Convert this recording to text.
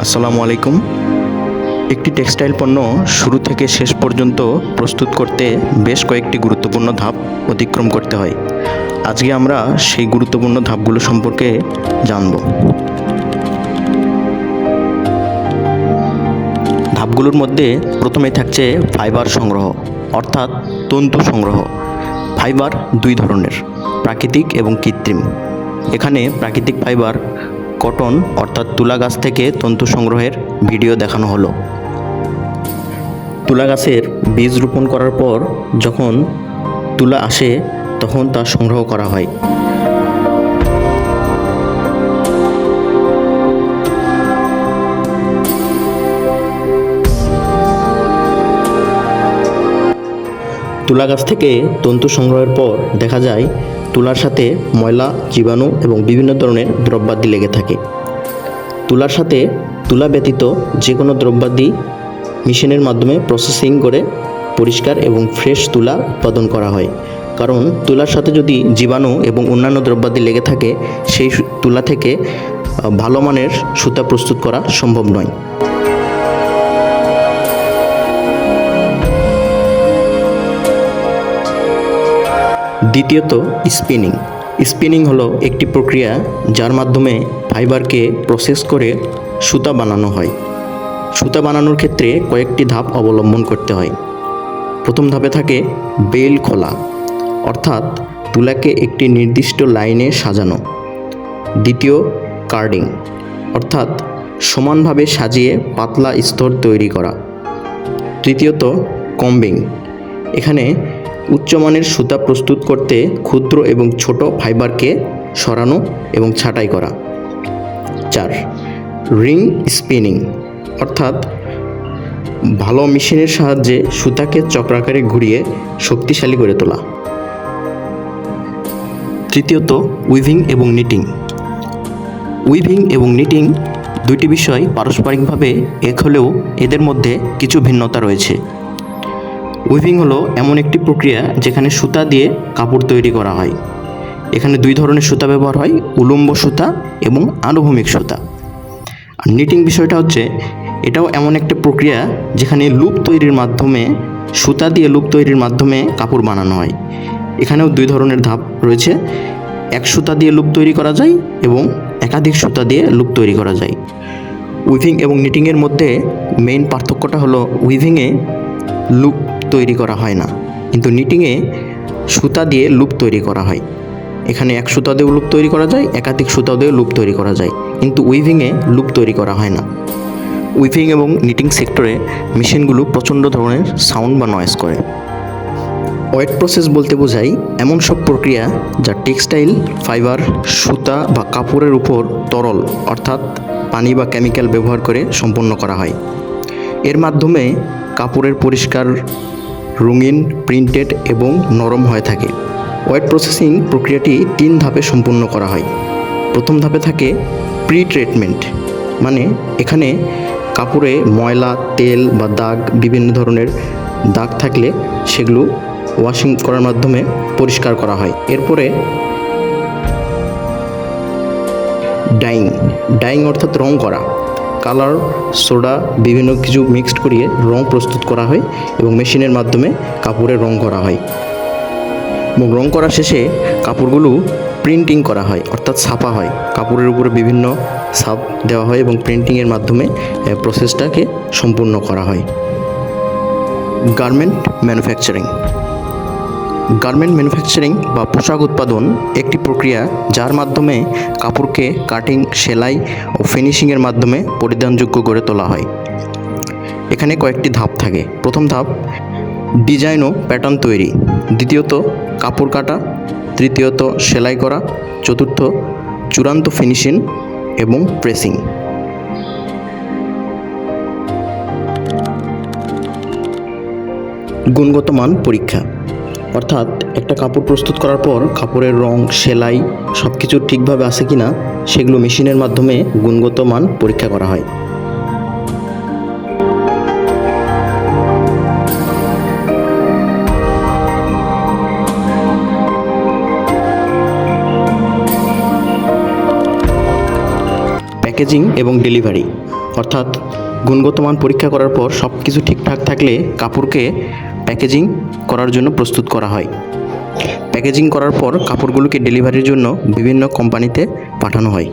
আসসালামু আলাইকুম। একটি টেক্সটাইল পণ্য শুরু থেকে শেষ পর্যন্ত প্রস্তুত করতে বেশ কয়েকটি গুরুত্বপূর্ণ ধাপ অতিক্রম করতে হয়। আজকে আমরা সেই গুরুত্বপূর্ণ ধাপগুলো সম্পর্কে জানব। ধাপগুলোর মধ্যে প্রথমেই থাকছে ফাইবার সংগ্রহ, অর্থাৎ তন্তু সংগ্রহ। ফাইবার দুই ধরনের, প্রাকৃতিক এবং কৃত্রিম। এখানে প্রাকৃতিক ফাইবার কটন অর্থাৎ তুলা গাছ থেকে তন্তু সংগ্রহের ভিডিও দেখানো হলো। তুলা গাছের বীজ রোপণ করার পর যখন তুলা আসে তখন তা সংগ্রহ করা হয়। তুলা গাছ থেকে তন্তু সংগ্রহের পর দেখা যায় তুলার সাথে ময়লা, জীবাণু এবং বিভিন্ন ধরনের দ্রব্যাদি লেগে থাকে। তুলার সাথে তুলা ব্যতীত যে কোনো দ্রব্যাদি মেশিনের মাধ্যমে প্রসেসিং করে পরিষ্কার এবং ফ্রেশ তুলা উৎপাদন করা হয়। কারণ তুলার সাথে যদি জীবাণু এবং অন্যান্য দ্রব্যাদি লেগে থাকে, সেই তুলা থেকে ভালো মানের সুতা প্রস্তুত করা সম্ভব নয়। দ্বিতীয়ত স্পিনিং। স্পিনিং হলো একটি প্রক্রিয়া যার মাধ্যমে ফাইবারকে প্রসেস করে সুতা বানানো হয়। সুতা বানানোর ক্ষেত্রে কয়েকটি ধাপ অবলম্বন করতে হয়। প্রথম ধাপে থাকে বেল খোলা, অর্থাৎ তুলাকে একটি নির্দিষ্ট লাইনে সাজানো। দ্বিতীয় কার্ডিং, অর্থাৎ সমানভাবে সাজিয়ে পাতলা স্তর তৈরি করা। তৃতীয়ত কম্বিং, এখানে উচ্চমানের সুতা প্রস্তুত করতে ক্ষুদ্র এবং ছোট ফাইবারকে সরানো এবং ছাঁটাই করা। 4. রিং স্পিনিং, অর্থাৎ ভালো মেশিনের সাহায্যে সুতাকে চক্রাকারে ঘুরিয়ে শক্তিশালী করে তোলা। তৃতীয়ত উইভিং এবং নিটিং। উইভিং এবং নিটিং দুইটি বিষয় পারস্পরিকভাবে এক হলেও এদের মধ্যে কিছু ভিন্নতা রয়েছে। উইভিং হলো এমন একটি প্রক্রিয়া যেখানে সুতা দিয়ে কাপড় তৈরি করা হয়। এখানে দুই ধরনের সুতা ব্যবহার হয়, উলম্ব সুতা এবং আনুভূমিক সুতা। আর নিটিং বিষয়টা হচ্ছে, এটাও এমন একটা প্রক্রিয়া যেখানে লুপ তৈরির মাধ্যমে, সুতা দিয়ে লুপ তৈরির মাধ্যমে কাপড় বানানো হয়। এখানেও দুই ধরনের ধাপ রয়েছে, এক সুতা দিয়ে লুপ তৈরি করা যায় এবং একাধিক সুতা দিয়ে লুপ তৈরি করা যায়। উইভিং এবং নিটিংয়ের মধ্যে মেইন পার্থক্যটা হলো, উইভিংয়ে লুপ তৈরি করা হয় না, কিন্তু নিটিংয়ে সুতা দিয়ে লুপ তৈরি করা হয়। এখানে এক সুতা দিয়ে লুপ তৈরি করা যায়, একাধিক সুতা দিয়ে লুপ তৈরি করা যায়, কিন্তু উইভিংয়ে লুপ তৈরি করা হয় না। উইভিং এবং নিটিং সেক্টরে মেশিনগুলো প্রচণ্ড ধরনের সাউন্ড বা নয়েজ করে। ওয়েট প্রসেস বলতে বোঝায় এমন সব প্রক্রিয়া যা টেক্সটাইল ফাইবার, সুতা বা কাপড়ের উপর তরল অর্থাৎ পানি বা কেমিক্যাল ব্যবহার করে সম্পন্ন করা হয়। এর মাধ্যমে কাপড়ের পরিষ্কার, রঙিন, প্রিন্টেড এবং নরম হয়ে থাকে। ওয়েট প্রসেসিং প্রক্রিয়াটি 3 ধাপে সম্পন্ন করা হয়। প্রথম ধাপে থাকে প্রি ট্রিটমেন্ট, মানে এখানে কাপড়ে ময়লা, তেল বা দাগ, বিভিন্ন ধরনের দাগ থাকলে সেগুলো ওয়াশিং করার মাধ্যমে পরিষ্কার করা হয়। এরপরে ডাইং। ডাইং অর্থাৎ রং করা, কালার, সোডা, বিভিন্ন কিছু মিক্সড করিয়ে রং প্রস্তুত করা হয় এবং মেশিনের মাধ্যমে কাপড়ে রং করা হয়। এবং রং করা শেষে কাপড়গুলো প্রিন্টিং করা হয়, অর্থাৎ ছাপা হয়। কাপড়ের উপরে বিভিন্ন ছাপ দেওয়া হয় এবং প্রিন্টিংয়ের মাধ্যমে প্রসেসটাকে সম্পূর্ণ করা হয়। Garment manufacturing. গার্মেন্ট ম্যানুফ্যাকচারিং বা পোশাক উৎপাদন একটি প্রক্রিয়া যার মাধ্যমে কাপড়কে কাটিং, সেলাই ও ফিনিশিংয়ের মাধ্যমে পরিধানযোগ্য করে তোলা হয়। এখানে কয়েকটি ধাপ থাকে। প্রথম ধাপ ডিজাইন ও প্যাটার্ন তৈরি, দ্বিতীয়ত কাপড় কাটা, তৃতীয়ত সেলাই করা, চতুর্থ চূড়ান্ত ফিনিশিং এবং প্রেসিং। গুণগত মান পরীক্ষা, অর্থাৎ একটা কাপড় প্রস্তুত করার পর কাপড়ের রং, সেলাই সব কিছু ঠিকভাবে আছে কিনা সেগুলো মেশিনের মাধ্যমে গুণগত মান পরীক্ষা করা হয়। প্যাকেজিং এবং ডেলিভারি, অর্থাৎ গুণগত মান পরীক্ষা করার পর সব কিছু ঠিকঠাক থাকলে কাপড়কে প্যাকেজিং করার জন্য প্রস্তুত করা হয়। প্যাকেজিং করার পর কাপড়গুলোকে ডেলিভারির জন্য বিভিন্ন কোম্পানিতে পাঠানো হয়।